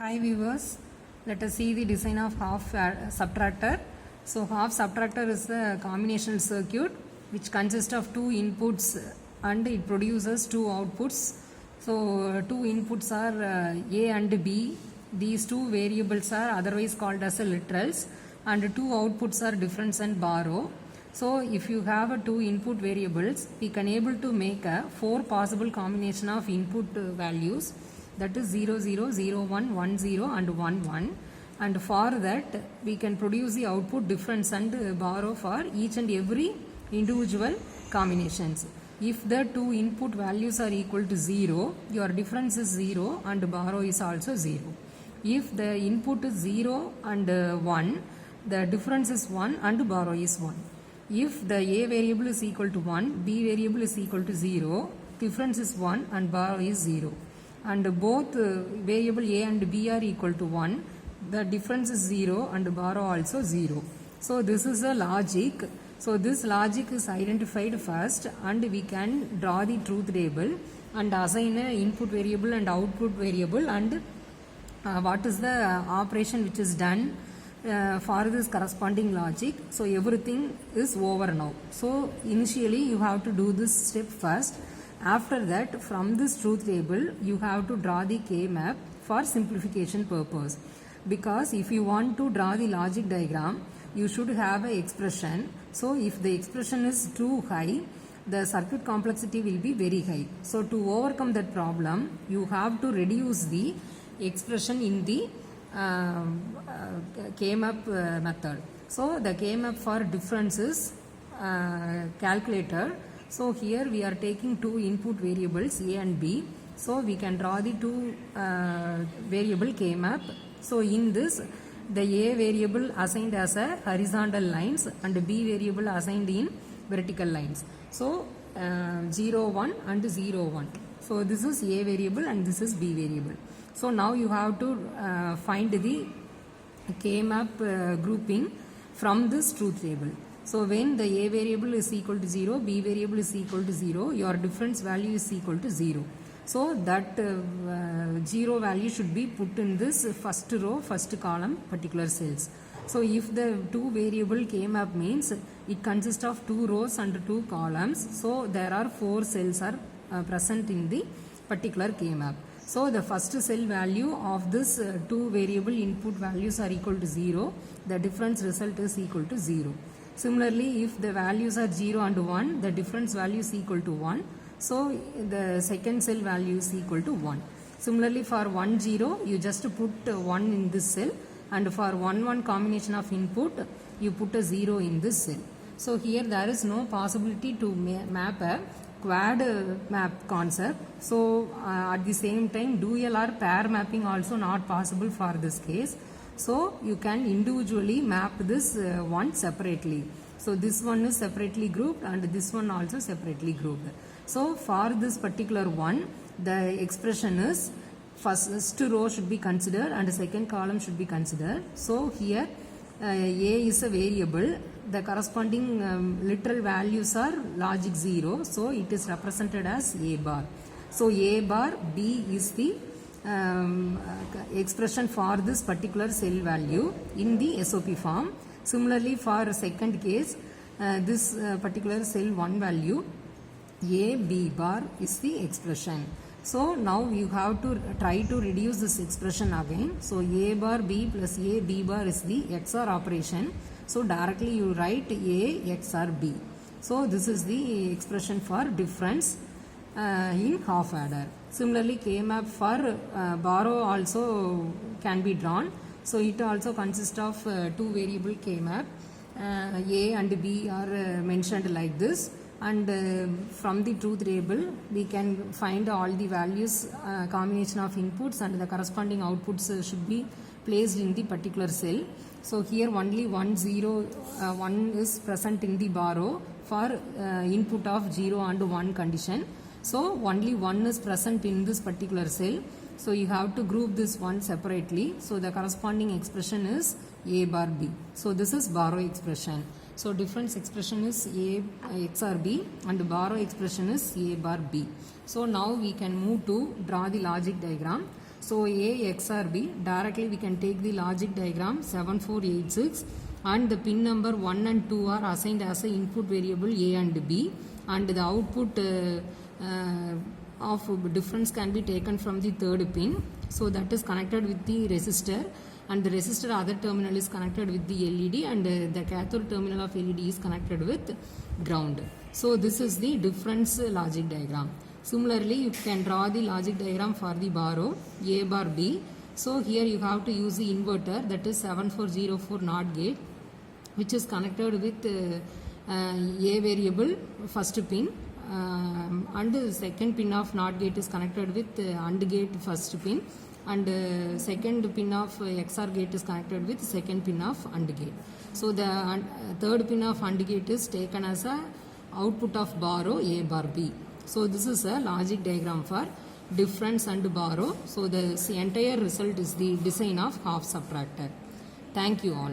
Hi viewers, let us see the design of half subtractor. So half subtractor is a combinational circuit which consists of two inputs and it produces two outputs. So two inputs are A and B. These two variables are otherwise called as literals and two outputs are difference and borrow. So if you have two input variables, we can able to make a four possible combination of input values, that is 0 0 0 1 1 0 and 1 1, and for that we can produce the output difference and borrow for each and every individual combinations. If the two input values are equal to 0, your difference is 0 and borrow is also 0. If the input is 0 and 1, the difference is 1 and borrow is 1. If the A variable is equal to 1, B variable is equal to 0, difference is 1 and borrow is 0. And both variable A and B are equal to 1, the difference is 0 and borrow also 0. So this is a logic. So this logic is identified first and we can draw the truth table and assign a input variable and output variable and what is the operation which is done for this corresponding logic. So everything is over now. So initially you have to do this step first. After that, from this truth table you have to draw the K-map for simplification purpose, because if you want to draw the logic diagram you should have an expression. So if the expression is too high, the circuit complexity will be very high. So to overcome that problem, you have to reduce the expression in the K-map method. So the K-map for difference is calculator. So here we are taking two input variables A and B. So we can draw the two variable K-map. So in this, the A variable assigned as a horizontal lines and B variable assigned in vertical lines. So 0 1 and 0 1. So this is A variable and this is B variable. So now you have to find the K-map grouping from this truth table. So when the A variable is equal to 0, B variable is equal to 0, your difference value is equal to 0. So that 0 value should be put in this first row, first column, particular cells. So if the two variable K-map means it consists of two rows and two columns, so there are four cells are present in the particular K-map. So the first cell value of this two variable input values are equal to 0, the difference result is equal to 0. Similarly, if the values are 0 and 1, the difference value is equal to 1. So the second cell value is equal to 1. Similarly, for 1 0, you just put 1 in this cell, and for 1 1 combination of input, you put a 0 in this cell. So here there is no possibility to map a quad map concept. So at the same time, dual or pair mapping also not possible for this case. So you can individually map this one separately. So this one is separately grouped and this one also separately grouped. So for this particular one, the expression is first row should be considered and second column should be considered. So here A is a variable. The corresponding literal values are logic 0. So it is represented as A bar. So A bar B is the expression for this particular cell value in the SOP form. Similarly, for second case, this particular cell 1 value A B bar is the expression. So now you have to try to reduce this expression again. So A bar B plus A B bar is the XOR operation. So directly you write A XOR B. So this is the expression for difference in half adder. Similarly, K-map for borrow also can be drawn. So it also consists of two variable K-map. A and B are mentioned like this, and from the truth table we can find all the values, combination of inputs and the corresponding outputs should be placed in the particular cell. So here only 1 0 1 is present in the borrow for input of 0 and 1 condition. So only 1 is present in this particular cell. So you have to group this one separately. So the corresponding expression is A bar B. So this is borrow expression. So difference expression is A XOR B and borrow expression is A bar B. So now we can move to draw the logic diagram. So A XOR B, directly we can take the logic diagram 7486 and the pin number 1 and 2 are assigned as a input variable A and B, and the output of difference can be taken from the third pin. So that is connected with the resistor, and the resistor other terminal is connected with the LED, and the cathode terminal of LED is connected with ground. So this is the difference logic diagram. Similarly, you can draw the logic diagram for the bar O, A bar B. So here you have to use the inverter, that is 7404 NOT gate, which is connected with A variable first pin, and the second pin of NOT gate is connected with AND gate first pin, and second pin of XOR gate is connected with second pin of AND gate. So the third pin of AND gate is taken as a output of bar O, A bar B. So this is a logic diagram for difference and bar O. So the entire result is the design of half subtractor. Thank you all.